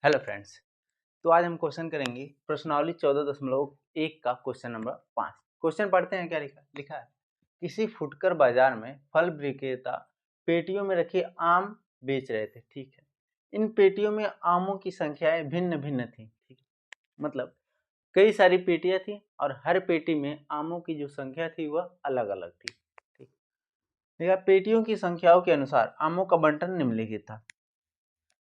Hello friends. तो आज हम क्वेश्चन करेंगे प्रश्नावली 14.1 का क्वेश्चन नंबर 5। क्वेश्चन पढ़ते हैं। क्या लिखा लिखा है, किसी फुटकर बाजार में फल विक्रेता पेटियों में रखे आम बेच रहे थे। ठीक है, इन पेटियों में आमों की संख्याएं भिन्न भिन्न थी। ठीक है, मतलब कई सारी पेटियां थी और हर पेटी में आमों की जो संख्या थी वह अलग अलग थी। ठीक है, पेटियों की संख्याओं के अनुसार आमों का बंटन निम्नलिखित था।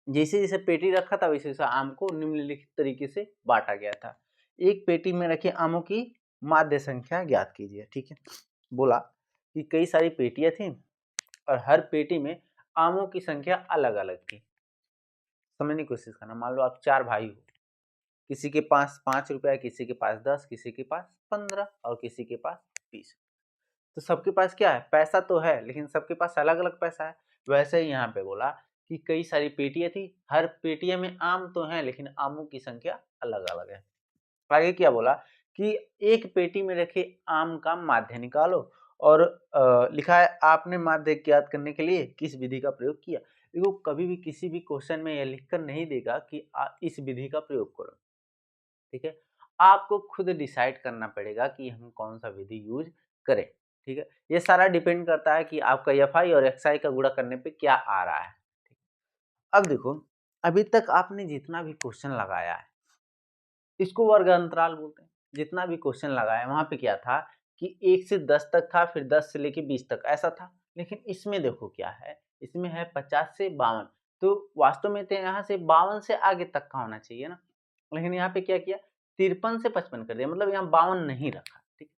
जैसे जैसे पेटी रखा था वैसे वैसे आम को निम्नलिखित तरीके से बांटा गया था। एक पेटी में रखे आमों की माध्य संख्या ज्ञात कीजिए। ठीक है, बोला कि कई सारी पेटियां थी और हर पेटी में आमों की संख्या अलग अलग थी। समझने की कोशिश करना। मान लो आप 4 भाई हो, किसी के पास 5 रुपया, किसी के पास 10, किसी के पास 15 और किसी के पास 20। तो सबके पास क्या है, पैसा तो है, लेकिन सबके पास अलग अलग पैसा है। वैसे ही यहाँ पे बोला कि कई सारी पेटियां थी, हर पेटियां में आम तो है लेकिन आमों की संख्या अलग अलग है। आगे क्या बोला कि एक पेटी में रखे आम का माध्य निकालो और लिखा है आपने माध्य ज्ञात करने के लिए किस विधि का प्रयोग किया। देखो, कभी भी किसी भी क्वेश्चन में यह लिखकर नहीं देगा कि इस विधि का प्रयोग करो। ठीक है, आपको खुद डिसाइड करना पड़ेगा कि हम कौन सा विधि यूज करें। ठीक है, ये सारा डिपेंड करता है कि आपका एफआई और एक्सआई का गुणा करने पे क्या आ रहा है। अब देखो, अभी तक आपने जितना भी क्वेश्चन लगाया है इसको वर्ग अंतराल बोलते हैं। जितना भी क्वेश्चन लगाया वहां पे क्या था कि 1 से 10 तक था, फिर 10 से लेके 20 तक ऐसा था। लेकिन इसमें देखो क्या है, इसमें है 50 से 52। तो वास्तव में तो यहाँ से 52 से आगे तक का होना चाहिए ना, लेकिन यहाँ पे क्या किया, 53 से 55 कर दिया, मतलब यहाँ 52 नहीं रखा। ठीक,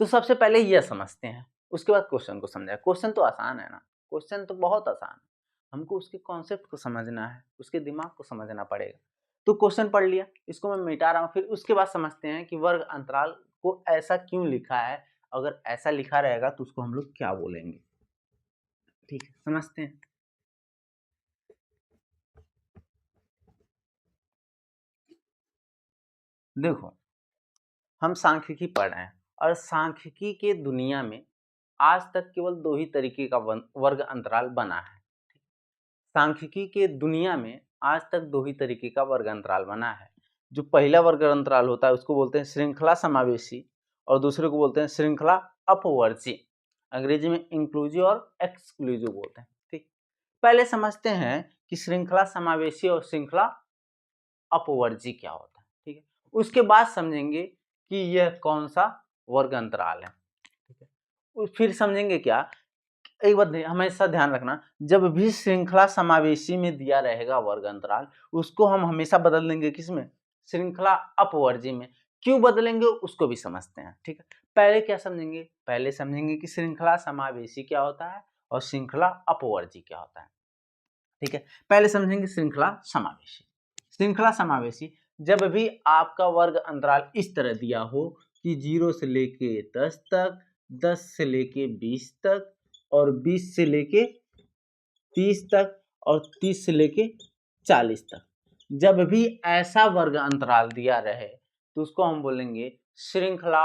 तो सबसे पहले यह समझते हैं, उसके बाद क्वेश्चन को समझा। क्वेश्चन तो आसान है ना, क्वेश्चन तो बहुत आसान है, हमको उसके कॉन्सेप्ट को समझना है, उसके दिमाग को समझना पड़ेगा। तो क्वेश्चन पढ़ लिया, इसको मैं मिटा रहा हूँ, फिर उसके बाद समझते हैं कि वर्ग अंतराल को ऐसा क्यों लिखा है। अगर ऐसा लिखा रहेगा तो उसको हम लोग क्या बोलेंगे। ठीक है, समझते हैं। देखो, हम सांख्यिकी पढ़ रहे हैं और सांख्यिकी के दुनिया में आज तक केवल 2 ही तरीके का वर्ग अंतराल बना है। सांख्यिकी के दुनिया में आज तक 2 ही तरीके का वर्ग अंतराल बना है। जो पहला वर्ग अंतराल होता है उसको बोलते हैं श्रृंखला समावेशी और दूसरे को बोलते हैं श्रृंखला अपवर्जी। अंग्रेजी में इंक्लूसिव और एक्सक्लूसिव बोलते हैं। ठीक, पहले समझते हैं कि श्रृंखला समावेशी और श्रृंखला अपवर्जी क्या होता है। ठीक है, उसके बाद समझेंगे कि यह कौन सा वर्ग अंतराल है। ठीक है, फिर समझेंगे क्या, एक बात हमेशा ध्यान रखना, जब भी श्रृंखला समावेशी में दिया रहेगा वर्ग अंतराल, उसको हम हमेशा बदल देंगे किसमें, श्रृंखला अपवर्जी में। क्यों बदलेंगे उसको भी समझते हैं। ठीक है, पहले क्या समझेंगे, पहले समझेंगे कि श्रृंखला समावेशी क्या होता है और श्रृंखला अपवर्जी क्या होता है। ठीक है, पहले समझेंगे श्रृंखला समावेशी। श्रृंखला समावेशी, जब भी आपका वर्ग अंतराल इस तरह दिया हो कि 0 से लेके 10 तक, 10 से लेके 20 तक और 20 से लेके 30 तक और 30 से लेके 40 तक, जब भी ऐसा वर्ग अंतराल दिया रहे तो उसको हम बोलेंगे श्रृंखला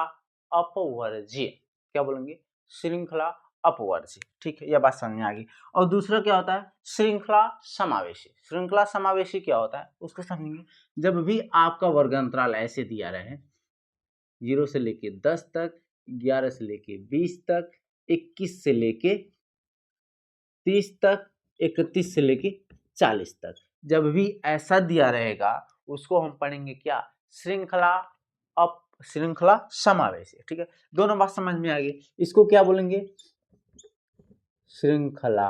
अपवर्जीय। क्या बोलेंगे, श्रृंखला अपवर्जीय। ठीक है, यह बात समझ में आ गई। और दूसरा क्या होता है, श्रृंखला समावेशी। श्रृंखला समावेशी क्या होता है उसको समझेंगे, जब भी आपका वर्ग अंतराल ऐसे दिया रहे 0 से लेके 10 तक, 11 से लेके 20 तक, 21 से लेके 30 तक, 31 से लेके 40 तक, जब भी ऐसा दिया रहेगा उसको हम पढ़ेंगे क्या, श्रृंखला समावेशी। ठीक है, दोनों बात समझ में आ गई। इसको क्या बोलेंगे, श्रृंखला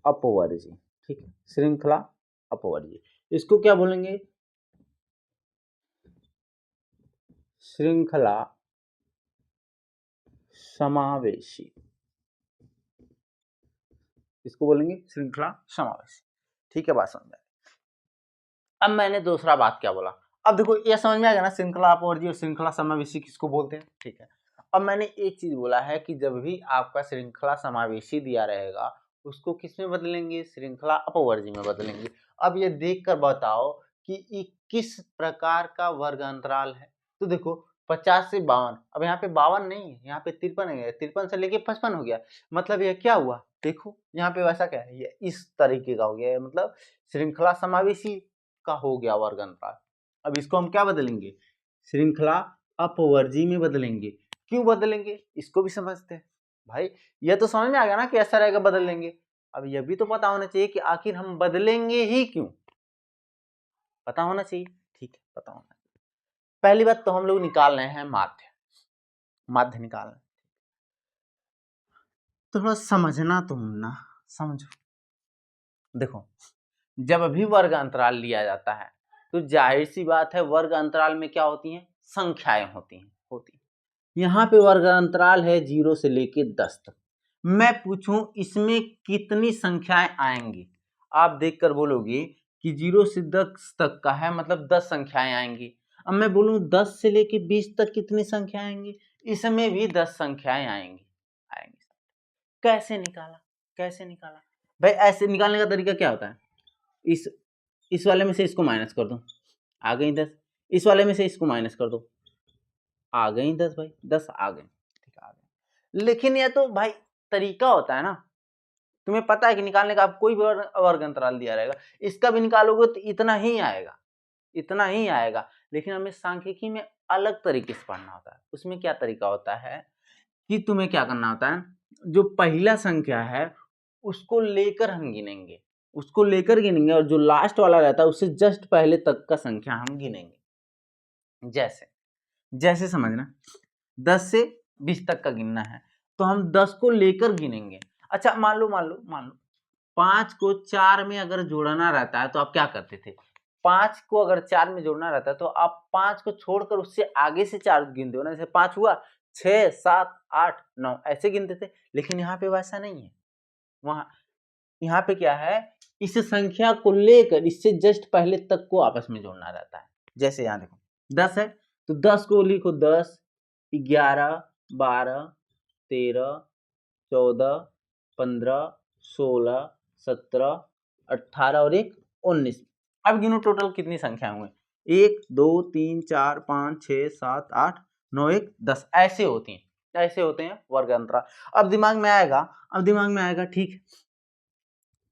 अपवर्जी। ठीक है, श्रृंखला अपवर्जी। इसको क्या बोलेंगे, श्रृंखला समावेशी। इसको बोलेंगे श्रृंखला समावेशी। ठीक है, बात समझ में। अब मैंने दूसरा बात क्या बोला, अब देखो ये समझ में आ गया ना, श्रृंखला अपवर्जी और श्रृंखला समावेशी किसको बोलते हैं। ठीक है, अब मैंने एक चीज बोला है कि जब भी आपका श्रृंखला समावेशी दिया रहेगा उसको किस में बदलेंगे, श्रृंखला अपवर्जी में बदलेंगे। अब ये देख कर बताओ कि ये किस प्रकार का वर्ग अंतराल है। तो देखो, 50 से 52। अब यहाँ पे 52 नहीं है, यहाँ पे 53 है, 53 से लेके 55 हो गया। मतलब ये क्या हुआ, देखो यहाँ पे वैसा क्या है, ये इस तरीके का हो गया है, मतलब श्रृंखला समावेशी का हो गया वर्ग अंतराल। अब इसको हम क्या बदलेंगे, श्रृंखला अपवर्जी में बदलेंगे। क्यों बदलेंगे इसको भी समझते हैं भाई। यह तो समझ में आ गया ना कि ऐसा रहेगा बदल लेंगे। अब यह भी तो पता होना चाहिए कि आखिर हम बदलेंगे ही क्यों, पता होना चाहिए। ठीक है, पता होना चाहिए। पहली बात तो हम लोग निकाल रहे हैं माध्य, माध्य निकाल रहे हैं। थोड़ा समझना तुम ना, समझो। देखो जब भी वर्ग अंतराल लिया जाता है तो जाहिर सी बात है वर्ग अंतराल में क्या होती हैं, संख्याएं होती हैं। यहाँ पे वर्ग अंतराल है 0 से लेके 10 तक। मैं पूछूं इसमें कितनी संख्याएं आएंगी, आप देखकर बोलोगे कि 0 से 10 तक का है, मतलब 10 संख्याएं आएंगी। अब मैं बोलूं 10 से लेके 20 तक कितनी संख्याएं आएंगी, इसमें भी 10 संख्याएं आएंगी। कैसे निकाला, कैसे निकाला भाई, ऐसे निकालने का तरीका क्या होता है, इस वाले में से इसको माइनस कर दो, आ गई 10। इस वाले में से इसको माइनस कर दो, आ गई 10 भाई, 10 आ गए, ठीक है आ गए। लेकिन यह तो भाई तरीका होता है ना, तुम्हें पता है कि निकालने का, आप कोई भी वर्ग अंतराल दिया रहेगा, इसका भी निकालोगे तो इतना ही आएगा, इतना ही आएगा। लेकिन हमें सांख्यिकी में अलग तरीके से पढ़ना होता है। उसमें क्या तरीका होता है कि तुम्हें क्या करना होता है, जो पहला संख्या है उसको लेकर हम गिनेंगे, उसको लेकर गिनेंगे, और जो लास्ट वाला रहता है उससे जस्ट पहले तक का संख्या हम गिनेंगे। जैसे जैसे समझना, 10 से 20 तक का गिनना है तो हम 10 को लेकर गिनेंगे। अच्छा मान लो 5 को 4 में अगर जोड़ना रहता है तो आप क्या करते थे, 5 को अगर 4 में जोड़ना रहता है तो आप 5 को छोड़कर उससे आगे से 4 गिनते हो ना, जैसे 5 हुआ, 6 7 8 9 ऐसे गिनते थे। लेकिन यहाँ पे वैसा नहीं है, वहां यहाँ पे क्या है, इस संख्या को लेकर इससे जस्ट पहले तक को आपस में जोड़ना रहता है। जैसे यहाँ देखो 10 है तो 10 को लिखो 10 11 12 13 14 15 16 17 18 और 1 19। अब गिनो टोटल कितनी संख्या हुए, 1 2 3 4 5 6 7 8 9 1 10 ऐसे होती हैं, ऐसे होते हैं वर्ग अंतराल। अब दिमाग में आएगा, ठीक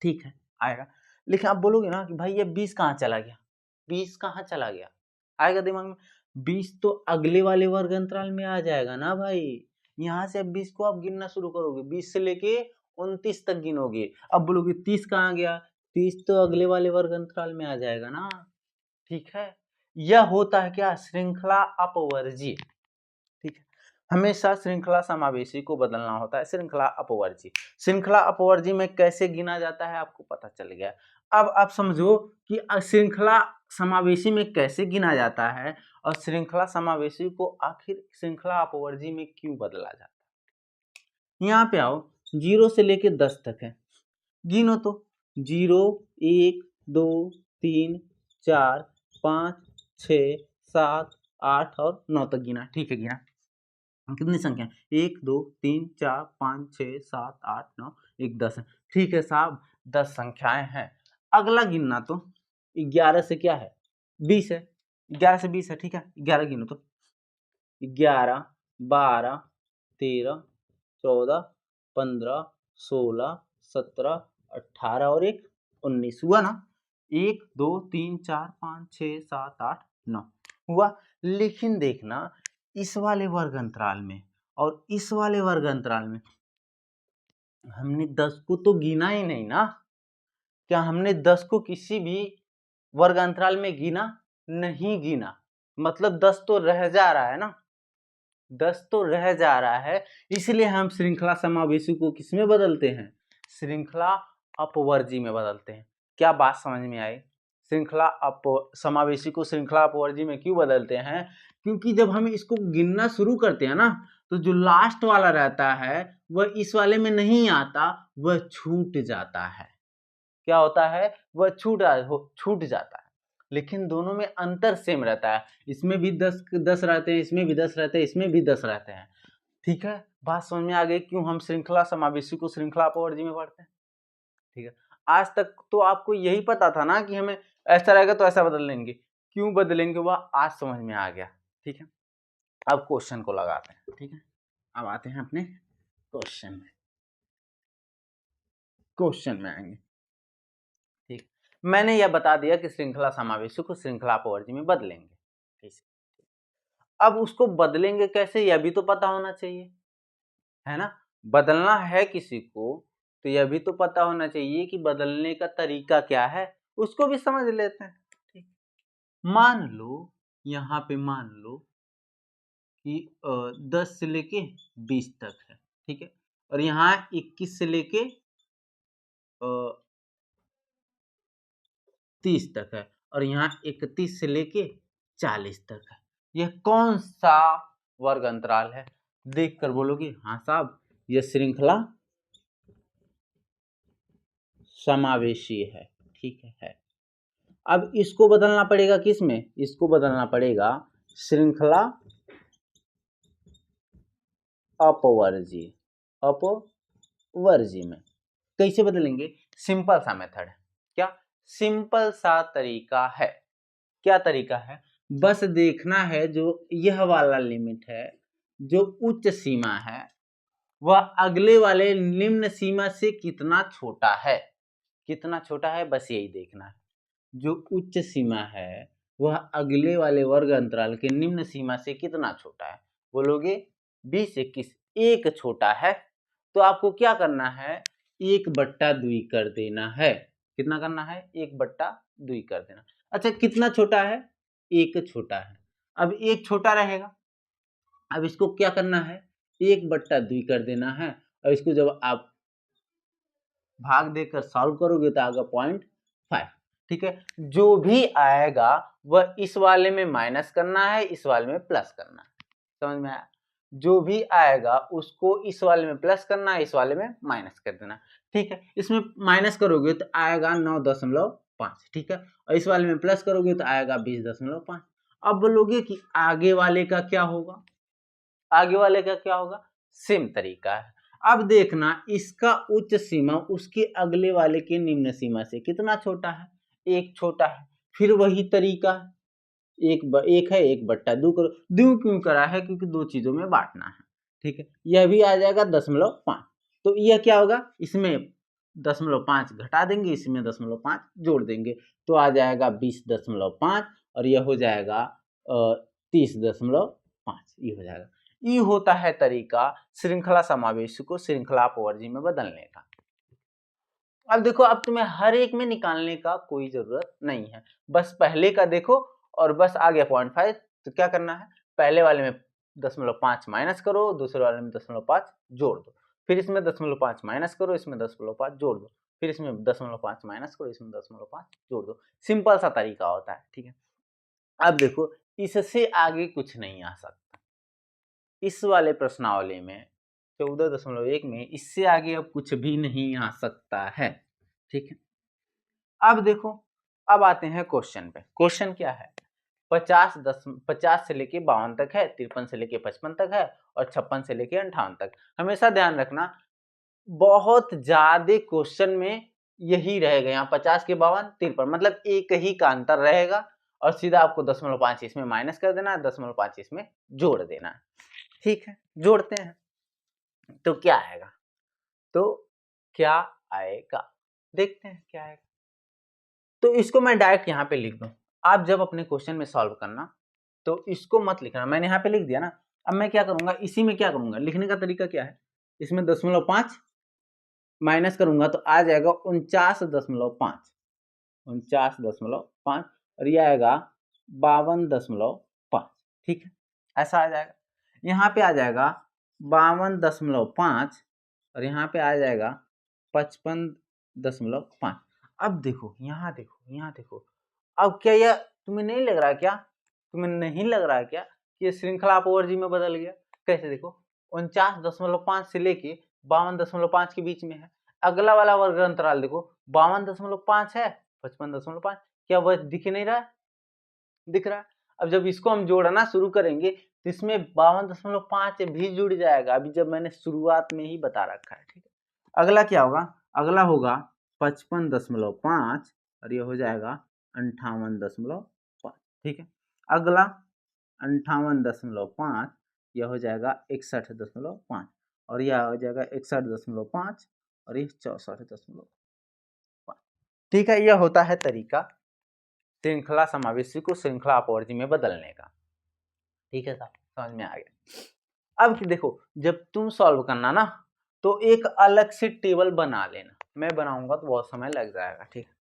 ठीक है आएगा। लेकिन आप बोलोगे ना कि भाई ये 20 कहाँ चला गया, 20 कहाँ चला गया, आएगा दिमाग में। 20 तो अगले वाले वर्ग अंतराल में आ जाएगा ना भाई, यहाँ से अब 20 को आप गिनना शुरू करोगे, 20 से लेके 29 तक गिनोगे। अब बोलोगे 30 कहाँ गया, 30 तो अगले वाले वर्ग अंतराल में आ जाएगा ना। ठीक है, यह होता है क्या, श्रृंखला अपवर्जी। ठीक है, हमेशा श्रृंखला समावेशी को बदलना होता है, श्रृंखला अपवर्जी। श्रृंखला अपवर्जी में कैसे गिना जाता है आपको पता चल गया। अब आप समझो कि श्रृंखला समावेशी में कैसे गिना जाता है और श्रृंखला समावेशी को आखिर श्रृंखला अपवर्जी में क्यों बदला जाता है। यहाँ पे आओ, 0 से लेके 10 तक है, गिनो तो 0 1 2 3 4 5 6 7 8 और 9 तक गिना। ठीक है, गिना कितनी संख्या, 1 2 3 4 5 6 7 8 9 1 10 है। ठीक है साहब, 10 संख्याएं हैं। अगला गिनना तो 11 से क्या है, 20 है, 11 से 20 है। ठीक है, 11 गिनो तो 11 12 13 14 15 16 17 18 और 1 19 हुआ ना, 1 2 3 4 5 6 7 8 9 हुआ। लेकिन देखना इस वाले वर्ग अंतराल में और इस वाले वर्ग अंतराल में हमने 10 को तो गिना ही नहीं ना। क्या हमने 10 को किसी भी वर्ग अंतराल में गिना, नहीं गिना, मतलब 10 तो रह जा रहा है ना, 10 तो रह जा रहा है। इसलिए हम श्रृंखला समावेशी को किसमें बदलते हैं, श्रृंखला अपवर्जी में बदलते हैं। क्या बात समझ में आई, श्रृंखला समावेशी को श्रृंखला अपवर्जी में क्यों बदलते हैं, क्योंकि जब हम इसको गिनना शुरू करते हैं ना तो जो लास्ट वाला रहता है वह इस वाले में नहीं आता, वह छूट जाता है। क्या होता है, वह छूट जाता है। लेकिन दोनों में अंतर सेम रहता है, इसमें भी 10 रहते हैं, इसमें भी 10 रहते हैं, इसमें भी 10 रहते हैं। ठीक है, बात समझ में आ गई क्यों हम श्रृंखला समावेशी को श्रृंखला अपवर्जी में पढ़ते हैं। ठीक है, आज तक तो आपको यही पता था ना कि हमें ऐसा रहेगा तो ऐसा बदल लेंगे, क्यों बदलेंगे वह आज समझ में आ गया। ठीक है, अब क्वेश्चन को लगाते हैं, ठीक है। अब आते हैं अपने क्वेश्चन में आएंगे, ठीक। मैंने यह बता दिया कि श्रृंखला समावेशी को श्रृंखला अपवर्जी में बदलेंगे, ठीक। अब उसको बदलेंगे कैसे, यह भी तो पता होना चाहिए, है ना। बदलना है किसी को तो यह भी तो पता होना चाहिए कि बदलने का तरीका क्या है, उसको भी समझ लेते हैं, ठीक। मान लो यहाँ पे मान लो कि 10 से लेके 20 तक है, ठीक है, और यहाँ 21 से लेके 30 तक है, और यहाँ 31 से लेके 40 तक है। यह कौन सा वर्ग अंतराल है, देख कर बोलोगे हाँ साहब यह श्रृंखला समावेशी है, ठीक है। अब इसको बदलना पड़ेगा किसमें, इसको बदलना पड़ेगा श्रृंखला अपवर्जी में। कैसे बदलेंगे, सिंपल सा मेथड है, क्या सिंपल सा तरीका है, क्या तरीका है, बस देखना है जो यह वाला लिमिट है, जो उच्च सीमा है वह अगले वाले निम्न सीमा से कितना छोटा है, कितना छोटा है, बस यही देखना है। जो उच्च सीमा है वह अगले वाले वर्ग अंतराल के निम्न सीमा से कितना छोटा है, बोलोगे 20 21 एक छोटा है, तो आपको क्या करना है, 1/2 कर देना है, कितना करना है, 1/2 कर देना। अच्छा कितना छोटा है, एक छोटा है, अब एक छोटा रहेगा, अब इसको क्या करना है, 1/2 कर देना है, और इसको जब आप भाग देकर सॉल्व करोगे तो आएगा 0.5, ठीक है। जो भी आएगा वह इस वाले में माइनस करना है, इस वाले में प्लस करना है, समझ में आया। जो भी आएगा उसको इस वाले में प्लस करना है, इस वाले में माइनस कर देना, ठीक है। इसमें माइनस करोगे तो आएगा 9.5, ठीक है, और इस वाले में प्लस करोगे तो आएगा 20.5। अब बोलोगे कि आगे वाले का क्या होगा, आगे वाले का क्या होगा, सेम तरीका है। अब देखना इसका उच्च सीमा उसके अगले वाले के निम्न सीमा से कितना छोटा है, एक छोटा है, फिर वही तरीका एक है 1/2 करो, दो क्यों करा है, क्योंकि दो चीजों में बांटना है, ठीक है। यह भी आ जाएगा 0.5, तो यह क्या होगा, इसमें 0.5 घटा देंगे, इसमें 0.5 जोड़ देंगे, तो आ जाएगा 20.5, और यह हो जाएगा 30.5, ये हो जाएगा। ये होता है तरीका श्रृंखला समावेशी को श्रृंखला अपवर्जी में बदलने का। अब देखो, अब तुम्हें हर एक में निकालने का कोई जरूरत नहीं है, बस पहले का देखो और बस आ गया 0.5, तो क्या करना है, पहले वाले में 0.5 माइनस करो, दूसरे वाले में 0.5 जोड़ दो, फिर इसमें 0.5 माइनस करो, इसमें 0.5 जोड़ दो, फिर इसमें 0.5 माइनस करो, इसमें 0.5 जोड़ दो। सिंपल सा तरीका होता है, ठीक है। अब देखो इससे आगे कुछ नहीं आ सकता, इस वाले प्रश्नावली में 14.1 में इससे आगे अब कुछ भी नहीं आ सकता है, ठीक है। अब देखो, अब आते हैं क्वेश्चन पे। क्वेश्चन क्या है, 50 से लेके 52 तक है, 53 से लेके 55 तक है, और 56 से लेके 58 तक। हमेशा ध्यान रखना बहुत ज्यादा क्वेश्चन में यही रहेगा, यहाँ 50 के 52 53, मतलब एक ही का अंतर रहेगा, और सीधा आपको 0.5 इसमें माइनस कर देना है, 0.5 इसमें जोड़ देना है, ठीक है। जोड़ते हैं तो क्या आएगा, तो क्या आएगा, देखते हैं क्या आएगा। तो इसको मैं डायरेक्ट यहाँ पे लिख दूं, आप जब अपने क्वेश्चन में सॉल्व करना तो इसको मत लिखना, मैंने यहाँ पे लिख दिया ना। अब मैं क्या करूंगा, इसी में क्या करूंगा, लिखने का तरीका क्या है, इसमें 0.5 माइनस करूंगा तो आ जाएगा 49.5, 49.5, और ये आएगा 52.5, ठीक है, ऐसा आ जाएगा। यहाँ पे आ जाएगा 52.5, और यहाँ पे आ जाएगा 55.5। अब देखो यहाँ देखो, यहाँ देखो, अब क्या यह तुम्हें नहीं लग रहा क्या, तुम्हें नहीं लग रहा क्या कि ये श्रृंखला अपवर्जी में बदल गया। कैसे, देखो 49.5 से लेके 52.5 के बीच में है, अगला वाला वर्ग अंतराल देखो 52.5 है, 55.5, क्या वह दिख नहीं रहा है, दिख रहा है। अब जब इसको हम जोड़ना शुरू करेंगे तो इसमें 52.5 भी जुड़ जाएगा, अभी जब मैंने शुरुआत में ही बता रखा है, ठीक है। अगला क्या होगा, अगला होगा 55.5, और ये हो जाएगा 58.5, ठीक है। अगला 58.5, यह हो जाएगा 61.5 और यह हो जाएगा 61.5 और ये 64.5। ठीक है, यह होता है तरीका श्रृंखला समावेशी को श्रृंखला अपवर्जी में बदलने का। ठीक है साहब, समझ में आ गया। अब देखो, जब तुम सॉल्व करना ना तो एक अलग से टेबल बना लेना, मैं बनाऊंगा तो बहुत समय लग जाएगा। ठीक है,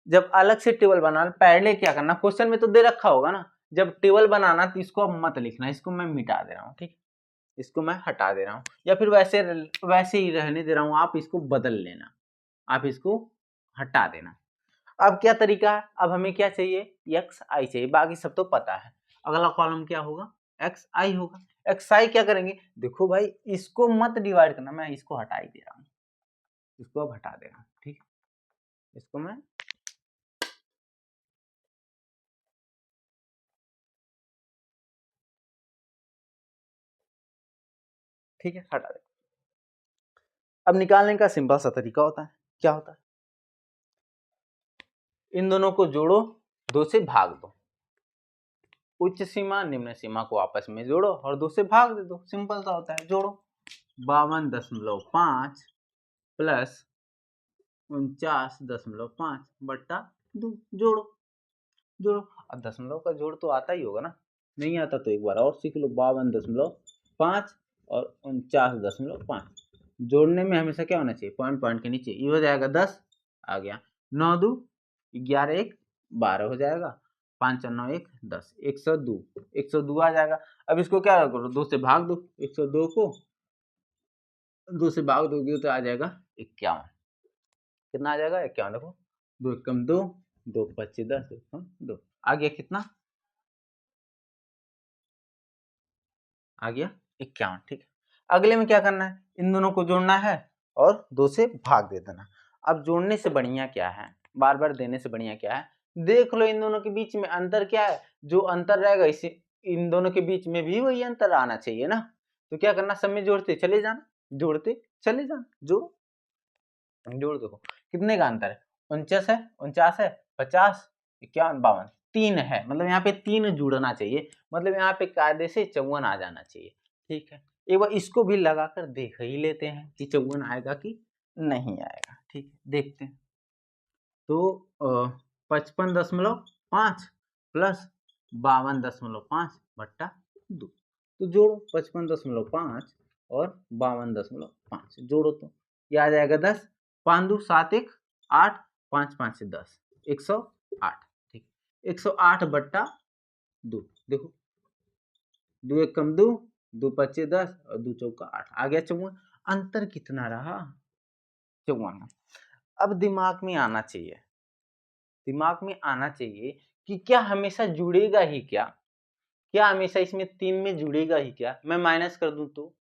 जब अलग से टेबल बनाना, पहले क्या करना, क्वेश्चन में तो दे रखा होगा ना, जब टेबल बनाना तो इसको अब मत लिखना, इसको मैं मिटा दे रहा हूँ। ठीक, इसको मैं हटा दे रहा हूँ या फिर वैसे ही रहने दे रहा हूँ, आप इसको बदल लेना, आप इसको हटा देना। अब क्या तरीका है, अब हमें क्या चाहिए, एक्स आई चाहिए, बाकी सब तो पता है। अगला कॉलम क्या होगा, एक्स आई होगा। एक्स आई क्या करेंगे, देखो भाई इसको मत डिवाइड करना, मैं इसको हटा ही दे रहा हूँ, इसको अब हटा दे रहा हूँ। ठीक, इसको मैं ठीक है हटा दे। अब निकालने का सिंपल सा तरीका होता है, क्या होता है, इन दोनों को जोड़ो, 2 से भाग दो, उच्च सीमा निम्न सीमा को आपस में जोड़ो और 2 से भाग दे दो, सिंपल सा होता है। जोड़ो 52.5 प्लस 49.5 बट्टा 2, जोड़ो जोड़ो। अब दशमलव का जोड़ तो आता ही होगा ना, नहीं आता तो एक बार और सीख लो। 52.5 और 49.5 जोड़ने में हमेशा क्या होना चाहिए, पॉइंट पॉइंट के नीचे, ये हो जाएगा 10 आ गया, 9 2 11 1 12 हो जाएगा, 5 और 9 1 10, 102 102 आ जाएगा। अब इसको क्या करो, 2 से भाग दो, 102 को 2 से भाग दोगे तो आ जाएगा 51। कितना आ जाएगा, 51। देखो 2 एकम 2, 2 25 10 एकम 2 आ गया, कितना आ गया, 51। ठीक है, अगले में क्या करना है, इन दोनों को जोड़ना है और 2 से भाग दे देना। अब जोड़ने से बढ़िया क्या है, बार बार देने से बढ़िया क्या है, देख लो इन दोनों के बीच में अंतर क्या है, जो अंतर रहेगा इसे इन दोनों के बीच में भी वही अंतर आना चाहिए ना। तो क्या करना, सब में जोड़ते चले जाना, जोड़ते चले जाना, जोड़ो जोड़ देखो कितने का अंतर है, 49 है 50 51 52, 3 है, मतलब यहाँ पे 3 जुड़ना चाहिए, मतलब यहाँ पे कायदे से 54 आ जाना चाहिए। ठीक है, एक बार इसको भी लगाकर देख ही लेते हैं कि 54 आएगा कि नहीं आएगा। ठीक है, देखते हैं। तो 55.5 प्लस 52.5 बट्टा 2, तो जोड़ो 55.5 और 52.5 जोड़ो तो ये आ जाएगा 10, 5 2 7 1 8, 5 5 से 10, 108। ठीक, 108 बट्टा 2, देखो 2 एक कम 2, 2 पच्चे 10 और 2 चौका 8 आ गया 54। अंतर कितना रहा, 54। अब दिमाग में आना चाहिए, दिमाग में आना चाहिए कि क्या हमेशा जुड़ेगा ही क्या, क्या हमेशा इसमें 3 में जुड़ेगा ही क्या, मैं माइनस कर दूं तो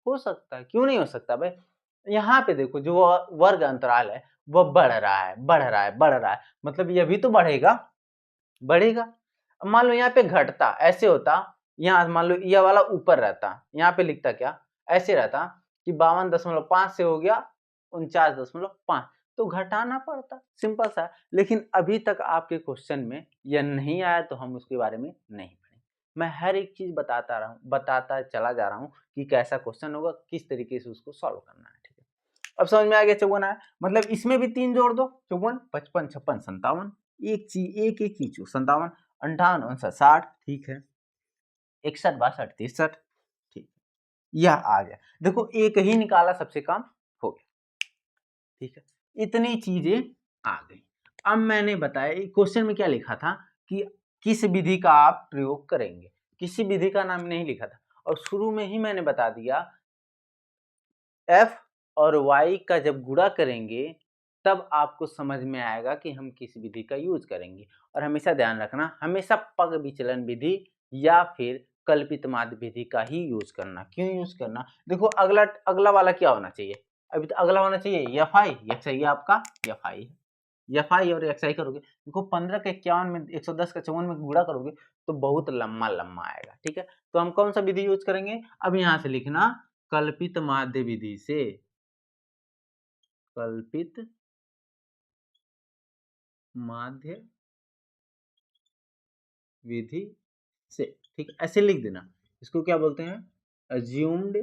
हो सकता है, क्यों नहीं हो सकता भाई। यहाँ पे देखो जो वर्ग अंतराल है वह बढ़ रहा है बढ़ रहा है बढ़ रहा है, मतलब यह भी तो बढ़ेगा बढ़ेगा। मान लो यहाँ पे घटता, ऐसे होता, यहाँ मान लो यह वाला ऊपर रहता, यहाँ पे लिखता क्या, ऐसे रहता कि 52.5 से हो गया 49.5, तो घटाना पड़ता, सिंपल सा। लेकिन अभी तक आपके क्वेश्चन में यह नहीं आया तो हम उसके बारे में नहीं पढ़े। मैं हर एक चीज बताता चला जा रहा हूँ कि कैसा क्वेश्चन होगा, किस तरीके से उसको सॉल्व करना है। ठीक है, अब समझ में आ गया 54 आया, मतलब इसमें भी 3 जोड़ दो, 54 55 56 57, एक चीज एक एक चीज 57 58 59 60। ठीक है, 61 62 63। ठीक, यह आ गया, देखो एक ही निकाला सबसे कम हो गया। ठीक है, इतनी चीजें आ गई। अब मैंने बताया क्वेश्चन में क्या लिखा था कि किस विधि का आप प्रयोग करेंगे, किसी विधि का नाम नहीं लिखा था, और शुरू में ही मैंने बता दिया f और y का जब गुणा करेंगे तब आपको समझ में आएगा कि हम किस विधि का यूज करेंगे। और हमेशा ध्यान रखना, हमेशा पग विचलन विधि या फिर कल्पित माध्य विधि का ही यूज करना। क्यों यूज करना, देखो अगला अगला वाला क्या होना चाहिए, अभी तो अगला होना चाहिए एफ आई, ये चाहिए आपका एफ आई, एफ आई और एक्स आई करोगे, देखो 15 के 51 में 110 का 54 में गुणा करोगे तो बहुत लंबा लंबा आएगा। ठीक है, तो हम कौन सा विधि यूज करेंगे, अब यहाँ से लिखना कल्पित माध्य विधि से, कल्पित माध्य विधि से, ठीक है, ऐसे लिख देना। इसको क्या बोलते हैं, अज्यूम्ड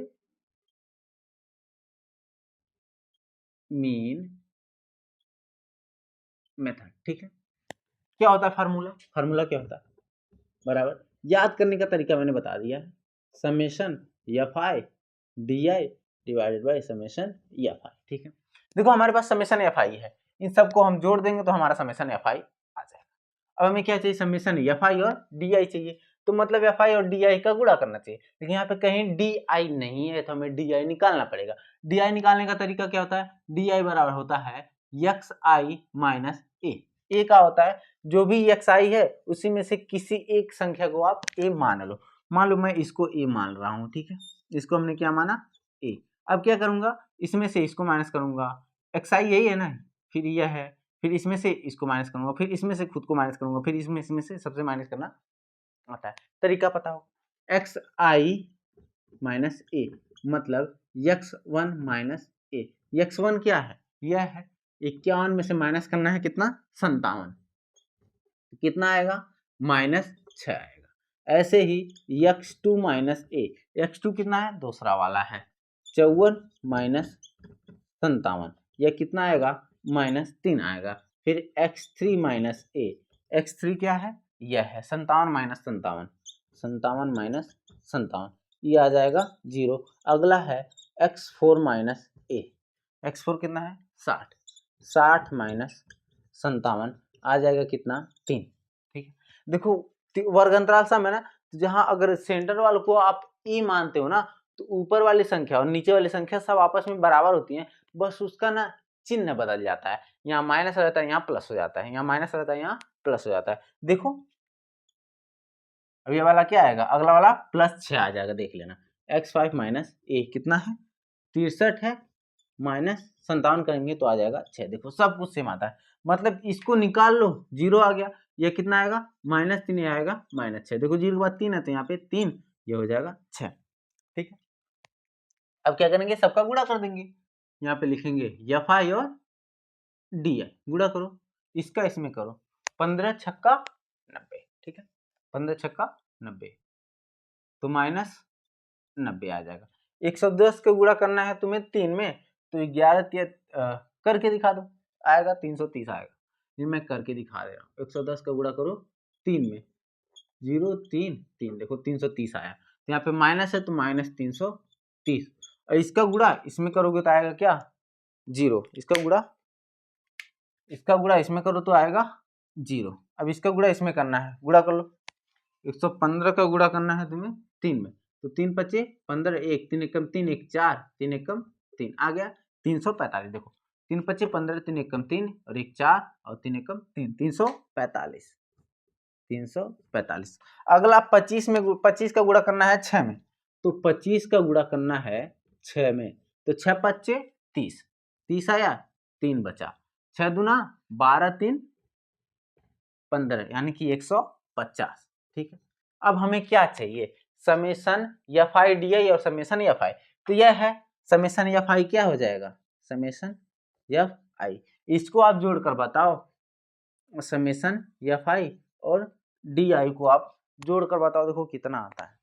मीन मेथड, ठीक है। क्या होता है फार्मूला, फार्मूला क्या होता है, बराबर याद करने का तरीका मैंने बता दिया है, summation F I D I divided by summation F I, ठीक है। देखो हमारे पास समेशन एफ आई है, इन सबको हम जोड़ देंगे तो हमारा समेशन एफ आई आ जाएगा। अब हमें क्या चाहिए, समेशन एफ आई और डी आई चाहिए, तो मतलब एफ आई और डी आई का गुणा करना चाहिए, लेकिन यहाँ पे कहीं डी आई नहीं है तो हमें डी आई निकालना पड़ेगा। डी आई निकालने का तरीका क्या होता है, डी आई बराबर होता है एक्स आई माइनस ए का होता है जो भी एक्स आई है उसी में से किसी एक संख्या को आप ए मान लो, मान लो मैं इसको ए मान रहा हूँ, ठीक है, इसको हमने क्या माना ए। अब क्या करूंगा, इसमें से इसको माइनस करूंगा, एक्स आई यही है ना, फिर यह है, फिर इसमें से इसको माइनस करूंगा, फिर इसमें से खुद को माइनस करूंगा, फिर इसमें से सबसे माइनस करना आता है, तरीका पता हो, एक्स आई माइनस ए मतलब एक्स वन माइनस ए, एक्स वन क्या है, यह है 51 में से माइनस करना है कितना 57, कितना आएगा -6 आएगा। ऐसे ही x2 माइनस ए, x2 कितना है दूसरा वाला है 54 माइनस 57, यह कितना आएगा -3 आएगा। फिर x3 माइनस ए, x3 क्या है यह है 57 माइनस 57, 57 माइनस 57 ये आ जाएगा 0। अगला है x4 माइनस ए, x4 कितना है 60, 60 माइनस 57 आ जाएगा कितना 3, ठीक है। देखो वर्ग अंतराल सम है ना, तो जहां अगर सेंटर वाले को आप ई मानते हो ना तो ऊपर वाली संख्या और नीचे वाली संख्या सब आपस में बराबर होती हैं, बस उसका ना चिन्ह बदल जाता है, यहाँ माइनस रहता है यहाँ प्लस हो जाता है, यहाँ माइनस रहता है यहाँ प्लस हो जाता है। देखो अब ये वाला क्या आएगा, अगला वाला +6 आ जाएगा, देख लेना x5 माइनस ए कितना है 63 है, -57 करेंगे तो आ जाएगा 6। देखो सब कुछ सेम आता है, मतलब इसको निकाल लो 0 आ गया, ये कितना आएगा -3 आएगा -6, देखो 0 के बाद 3 है तो यहाँ पे 3, ये हो जाएगा 6, ठीक है। अब क्या करेंगे सबका गुणा कर देंगे, यहाँ पे लिखेंगे एफ आई और डी आई, गुणा करो इसका इसमें करो, 15 छक्का 90, ठीक है, 15 छक्का 90 तो -90 आ जाएगा। 110 का गुणा करना है तुम्हें 3 में तो 11 करके दिखा दो, आएगा 330 आएगा, ये मैं करके दिखा दे रहा हूँ। 110 का गुणा करो 3 में 0 3 3, देखो 330 आया, तो यहाँ पे माइनस है तो -330, और इसका गुणा इसमें करोगे तो आएगा क्या 0, इसका गुणा इसमें करो तो आएगा 0। अब इसका गुणा इसमें करना है, गुणा कर लो, 115 का गुणा करना है तुम्हें 3 में तो 3 पचे 15, 1 3 एकम 3 1 4 3 एकम 3 आ गया 345। देखो 3 पचे 15 3 एकम 3 और 1 4 और 3 एकम 3, 345, 345। अगला 25 में 25 का गुणा करना है 6 में, तो 25 का गुणा करना है 6 में तो 6 पच्चे 30, 30 आया 3 बचा, 6 दूना 12 3 15 यानी कि 150, ठीक है। अब हमें क्या चाहिए, summation F I D I और समेशन एफ आई, तो यह है समेशन एफ आई क्या हो जाएगा समेशन एफ आई, इसको आप जोड़कर बताओ, समेशन एफ आई और डी आई को आप जोड़कर बताओ, देखो कितना आता है।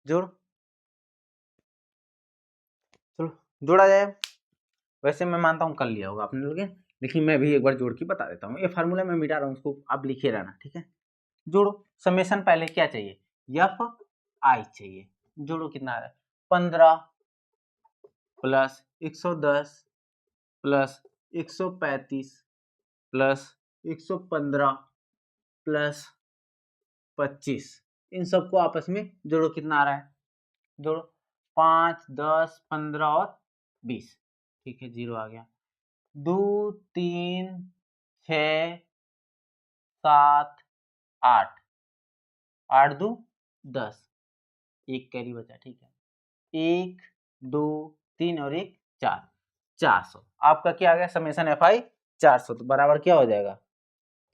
जोड़, चलो जोड़ा जाए। वैसे मैं मानता हूँ कर लिया होगा आपने लोग, लेकिन मैं भी एक बार जोड़ के बता देता हूँ, ये फार्मूला मैं मिटा रहा हूँ, उसको आप लिखे रहना, ठीक है। जोड़ो, समेशन पहले क्या चाहिए एफ आई चाहिए, जोड़ो कितना आ रहा है 15 प्लस 110 प्लस 135 प्लस 115 प्लस 25, इन सबको आपस में जोड़ो कितना आ रहा है, जोड़ो 5 10 15 और 20, ठीक है 0 आ गया, 2 3 6 7 8, 8 2 10, एक कैरी बचा, ठीक है 1 2 3 और 1 4, 400। आपका क्या आ गया समेशन एफ आई 400, तो बराबर क्या हो जाएगा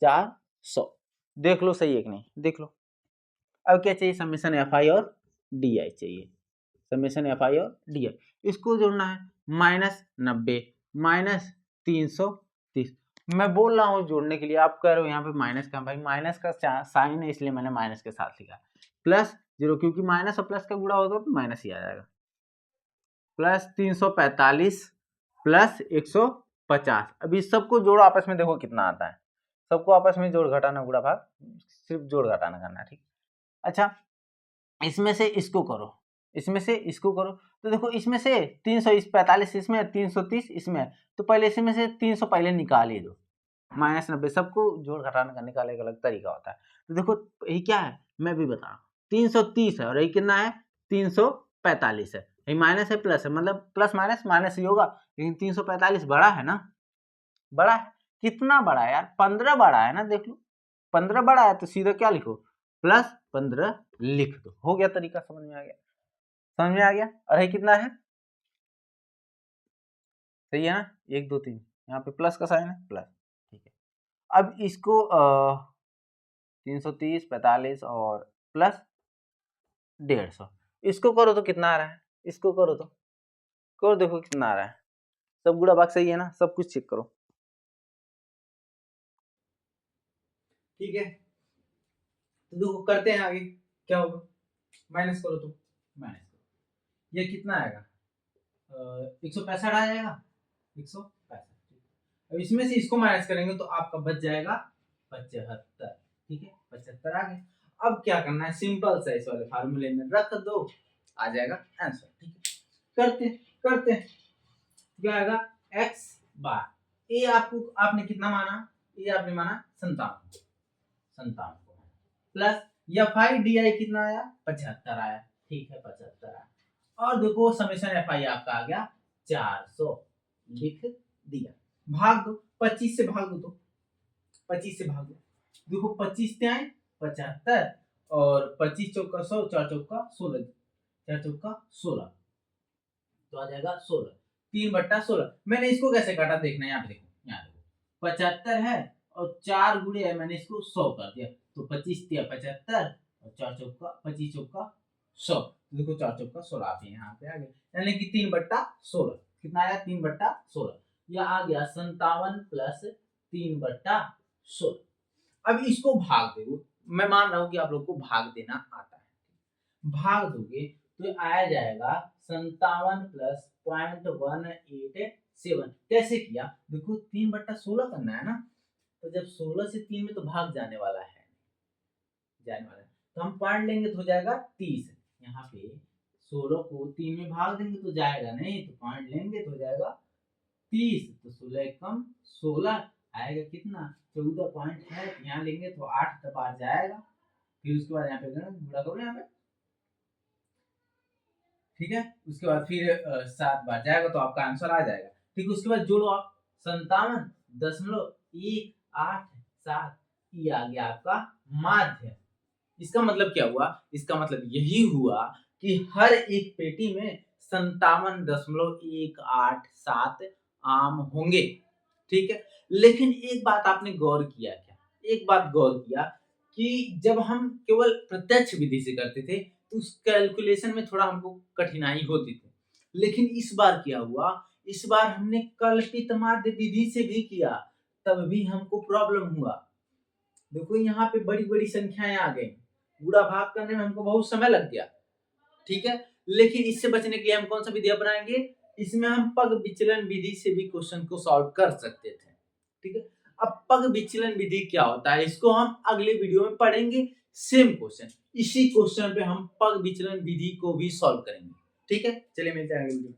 400। देख लो सही है कि नहीं, देख लो। अब क्या चाहिए समेशन एफ आई और डी आई चाहिए, समेशन एफ आई और डी आई। इसको जोड़ना है -90 -330। मैं बोल रहा हूँ जोड़ने के लिए, आप कह रहे हो यहाँ पे माइनस का, भाई माइनस का साइन है इसलिए मैंने माइनस के साथ लिखा, +0 क्योंकि माइनस और प्लस का गुणा होगा तो माइनस ही आ जाएगा, +345 +150। अभी सबको जोड़ो आपस में, देखो कितना आता है, सबको आपस में जोड़ घटाना, गुणा भाग, सिर्फ जोड़ घटाना करना है, ठीक। अच्छा इसमें से इसको करो, इसमें से इसको करो, तो देखो इसमें से 345 इसमें, 330 इसमें, तो पहले इसमें से 300 पहले निकाल ही दो, -90। सबको जोड़ घटाने करने का अलग अलग तरीका होता है। तो देखो ये क्या है मैं भी बता रहा हूँ, 330 है और ये कितना है 345 है, ये माइनस है प्लस है, मतलब प्लस माइनस माइनस ही होगा, लेकिन 345 बड़ा है ना, बड़ा है, कितना बड़ा है यार, 15 बड़ा है ना, देख लो 15 बड़ा है तो सीधा क्या लिखो +15 लिख दो, हो गया, तरीका समझ में आ गया, समझ में आ गया। और ये कितना है, सही है ना, 1 2 3, यहाँ पे प्लस का साइन है, प्लस, ठीक है। अब इसको 330 45 और प्लस 150, इसको करो तो कितना आ रहा है, इसको करो तो करो, देखो कितना आ रहा है, सब गुणा भाग सही है ना, सब कुछ चेक करो, ठीक है। तो देखो करते हैं आगे, क्या होगा, माइनस करो तो माइनस करो, ये कितना आएगा 165 आ जाएगा, 165। अब इसमें से इसको माइनस करेंगे तो आपका बच जाएगा 75, ठीक है, 75 आ गया। अब क्या करना है, सिंपल सा इस वाले फार्मूले में रख दो, आ जाएगा आंसर, ठीक है। करते करते क्या आएगा, x बार, ये आपको आपने कितना माना, ये आपने माना 57 को, प्लस या 5 डी आई कितना आया 75 आया, ठीक है 75 आया। और देखो समेशन एफ आई आपका आ गया 400, लिख दिया, भाग दो 25 से, भाग दो तो 25 से भाग दो, देखो 25 से आए 75 और 25 चौका 100, 4 चौका 16, 4 चौका 16, तो आ जाएगा 16, 3/16। मैंने इसको कैसे काटा देखना है, यहाँ पे देखो, यहाँ देखो 75 है और 4 गुणे है, मैंने इसको 100 कर दिया, तो 25 दिया 75 और 4 चौका 25 चौका 100, तो देखो 4 चौका 16 आप यहाँ पे आ गए, यानी कि 3/16, कितना आया 3/16, यह आ गया 57 प्लस 3/16। अब इसको भाग दो, मैं मान रहा हूं कि आप लोग को भाग देना आता है, भाग दोगे तो आया जाएगा 57 प्लस 0.187। कैसे किया, देखो 3/16 करना है ना, तो जब 16 से 3 में तो भाग जाने वाला है, जाने वाला है, तो हम पॉइंट लेंगे तो हो जाएगा 30, यहाँ पे 16 को 3 में भाग देंगे तो जाएगा नहीं, तो पॉइंट लेंगे तो हो जाएगा 30, तो 16 कम 16 आएगा कितना 14 पॉइंट है, यहाँ लेंगे तो 8 तक आ जाएगा, फिर उसके बाद यहाँ पे गुणा करो यहाँ पे, ठीक है, उसके बाद फिर 7 बार जाएगा तो आपका आंसर आ जाएगा, ठीक। उसके बाद जोड़ो आप 57.187, ये आ गया आपका माध्य। इसका मतलब क्या हुआ, इसका मतलब यही हुआ कि हर एक पेटी में 57.187 आम होंगे, ठीक है। लेकिन एक बात आपने गौर किया क्या, एक बात गौर किया कि जब हम केवल प्रत्यक्ष विधि से करते थे तो उस कैलकुलेशन में थोड़ा हमको कठिनाई होती थी, लेकिन इस बार क्या हुआ, इस बार हमने कल्पित माध्य विधि से भी किया, तब भी हमको प्रॉब्लम हुआ। देखो यहाँ पे बड़ी बड़ी संख्याएं आ गई, गुणा भाग करने में हमको बहुत समय लग गया, ठीक है। लेकिन इससे बचने के लिए हम कौन सा विधि अपनाएंगे, इसमें हम पग विचलन विधि से भी क्वेश्चन को सॉल्व कर सकते थे, ठीक है। अब पग विचलन विधि क्या होता है, इसको हम अगले वीडियो में पढ़ेंगे, सेम क्वेश्चन, इसी क्वेश्चन पे हम पग विचलन विधि को भी सॉल्व करेंगे, ठीक है। चलिए मिलते हैं अगले वीडियो में।